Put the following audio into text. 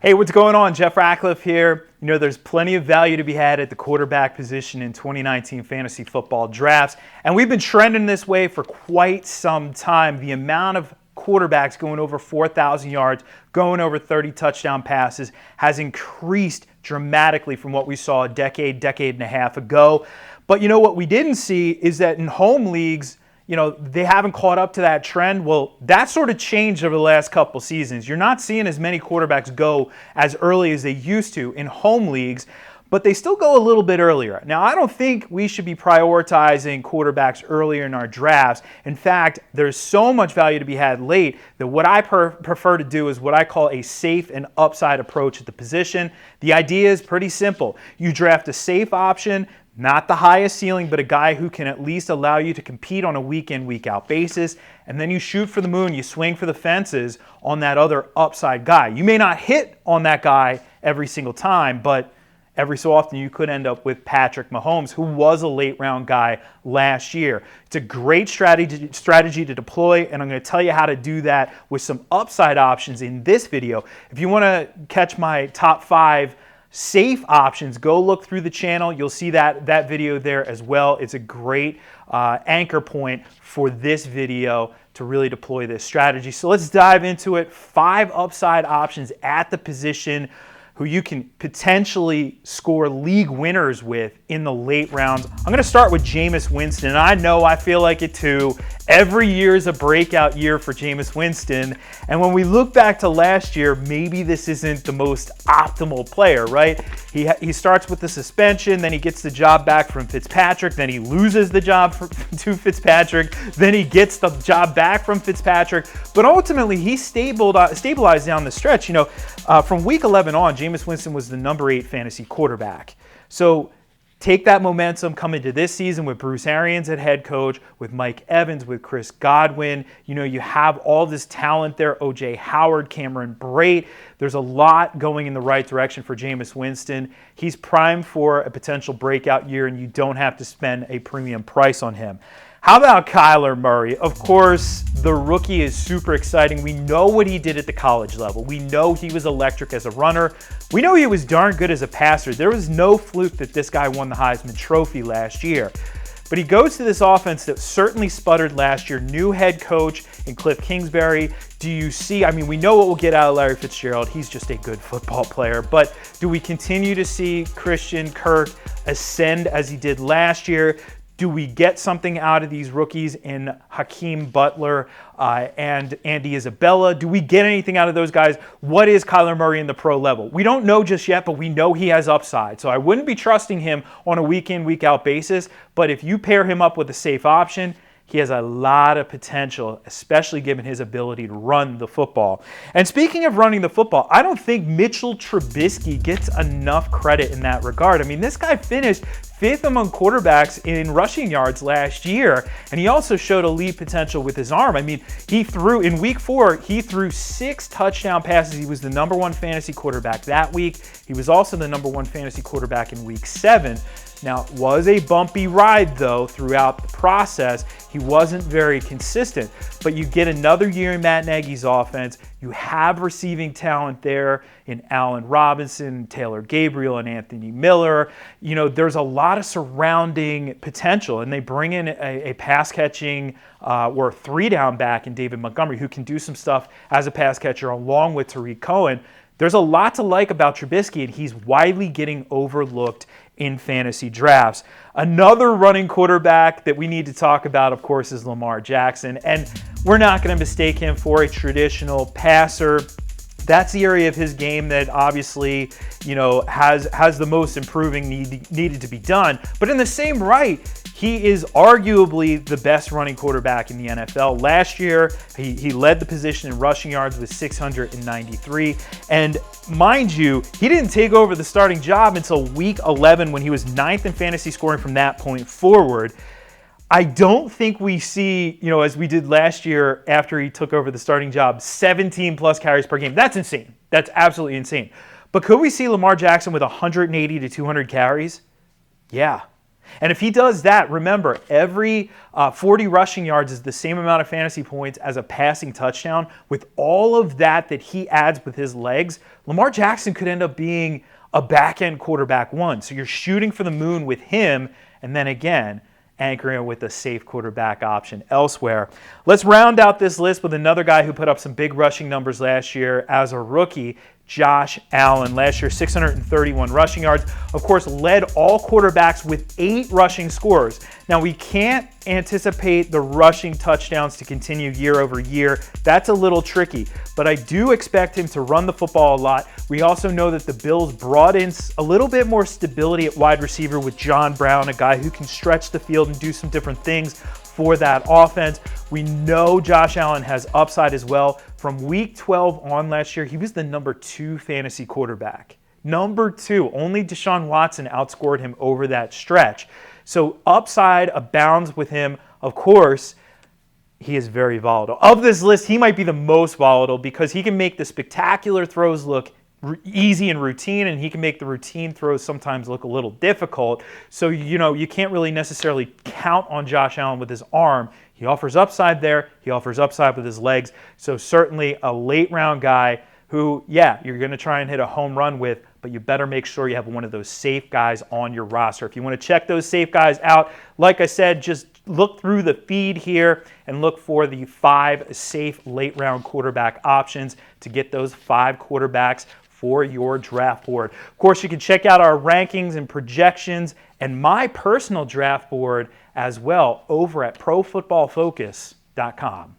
Hey, what's going on? Jeff Ratcliffe here. You know, there's plenty of value to be had at the quarterback position in 2019 fantasy football drafts, and we've been trending this way for quite some time. The amount of quarterbacks going over 4,000 yards, going over 30 touchdown passes has increased dramatically from what we saw a decade and a half ago. But you know what we didn't see is that in home leagues, you know, they haven't caught up to that trend. Well, that sort of changed over the last couple seasons. You're not seeing as many quarterbacks go as early as they used to in home leagues, but they still go a little bit earlier. Now, I don't think we should be prioritizing quarterbacks earlier in our drafts. In fact, there's so much value to be had late that what I prefer to do is what I call a safe and upside approach at the position. The idea is pretty simple. You draft a safe option, not the highest ceiling, but a guy who can at least allow you to compete on a week-in, week-out basis. And then you shoot for the moon, you swing for the fences on that other upside guy. You may not hit on that guy every single time, but every so often you could end up with Patrick Mahomes, who was a late-round guy last year. It's a great strategy to deploy, and I'm going to tell you how to do that with some upside options in this video. If you want to catch my top 5 safe options, go look through the channel. You'll see that video there as well. It's a great anchor point for this video to really deploy this strategy. So let's dive into it. 5 upside options at the position who you can potentially score league winners with in the late rounds. I'm going to start with Jameis Winston. I know, I feel like it too. Every year is a breakout year for Jameis Winston. And when we look back to last year, maybe this isn't the most optimal player, right? He starts with the suspension, then he gets the job back from Fitzpatrick, then he loses the job to Fitzpatrick, then he gets the job back from Fitzpatrick. But ultimately, he stabilized down the stretch. You know, from week 11 on, Jameis Winston was the number 8 fantasy quarterback. So take that momentum, come into this season with Bruce Arians at head coach, with Mike Evans, with Chris Godwin. You know, you have all this talent there, O.J. Howard, Cameron Brate. There's a lot going in the right direction for Jameis Winston. He's primed for a potential breakout year, and you don't have to spend a premium price on him. How about Kyler Murray? Of course, the rookie is super exciting. We know what he did at the college level. We know he was electric as a runner. We know he was darn good as a passer. There was no fluke that this guy won the Heisman Trophy last year. But he goes to this offense that certainly sputtered last year. New head coach in Cliff Kingsbury. Do you see, I mean, we know what we'll get out of Larry Fitzgerald. He's just a good football player. But do we continue to see Christian Kirk ascend as he did last year? Do we get something out of these rookies in Hakeem Butler and Andy Isabella? Do we get anything out of those guys? What is Kyler Murray in the pro level? We don't know just yet, but we know he has upside. So I wouldn't be trusting him on a week-in, week-out basis. But if you pair him up with a safe option, he has a lot of potential, especially given his ability to run the football. And speaking of running the football, I don't think Mitchell Trubisky gets enough credit in that regard. I mean, this guy finished 5th among quarterbacks in rushing yards last year, and he also showed elite potential with his arm. I mean, he threw, in week 4, he threw 6 touchdown passes. He was the number 1 fantasy quarterback that week. He was also the number 1 fantasy quarterback in week 7. Now, it was a bumpy ride, though, throughout the process. He wasn't very consistent. But you get another year in Matt Nagy's offense. You have receiving talent there in Allen Robinson, Taylor Gabriel, and Anthony Miller. You know, there's a lot of surrounding potential. And they bring in a pass-catching or 3-down back in David Montgomery who can do some stuff as a pass catcher along with Tariq Cohen. There's a lot to like about Trubisky, and he's widely getting overlooked in fantasy drafts. Another running quarterback that we need to talk about, of course, is Lamar Jackson. And we're not going to mistake him for a traditional passer. That's the area of his game that obviously, you know, has the most improving needed to be done. But in the same right, he is arguably the best running quarterback in the NFL. Last year, he led the position in rushing yards with 693. And mind you, he didn't take over the starting job until week 11 when he was 9th in fantasy scoring from that point forward. I don't think we see, you know, as we did last year after he took over the starting job, 17 plus carries per game. That's insane. That's absolutely insane. But could we see Lamar Jackson with 180 to 200 carries? Yeah. And if he does that, remember, every 40 rushing yards is the same amount of fantasy points as a passing touchdown. With all of that he adds with his legs, Lamar Jackson could end up being a back-end quarterback one. So you're shooting for the moon with him, and then again, anchoring with a safe quarterback option elsewhere. Let's round out this list with another guy who put up some big rushing numbers last year as a rookie, Josh Allen. Last year, 631 rushing yards. Of course, led all quarterbacks with 8 rushing scores. Now, we can't anticipate the rushing touchdowns to continue year over year. That's a little tricky, but I do expect him to run the football a lot. We also know that the Bills brought in a little bit more stability at wide receiver with John Brown, a guy who can stretch the field and do some different things for that offense. We know Josh Allen has upside as well. From week 12 on last year, he was the number 2 fantasy quarterback. Number 2. Only Deshaun Watson outscored him over that stretch. So upside abounds with him. Of course, he is very volatile. Of this list, he might be the most volatile because he can make the spectacular throws look easy and routine, and he can make the routine throws sometimes look a little difficult. So, you can't really necessarily count on Josh Allen with his arm. He offers upside there. He offers upside with his legs. So certainly a late round guy who, you're going to try and hit a home run with, but you better make sure you have one of those safe guys on your roster. If you want to check those safe guys out, like I said, just look through the feed here and look for the 5 safe late round quarterback options to get those 5 quarterbacks for your draft board. Of course, you can check out our rankings and projections and my personal draft board as well over at profootballfocus.com.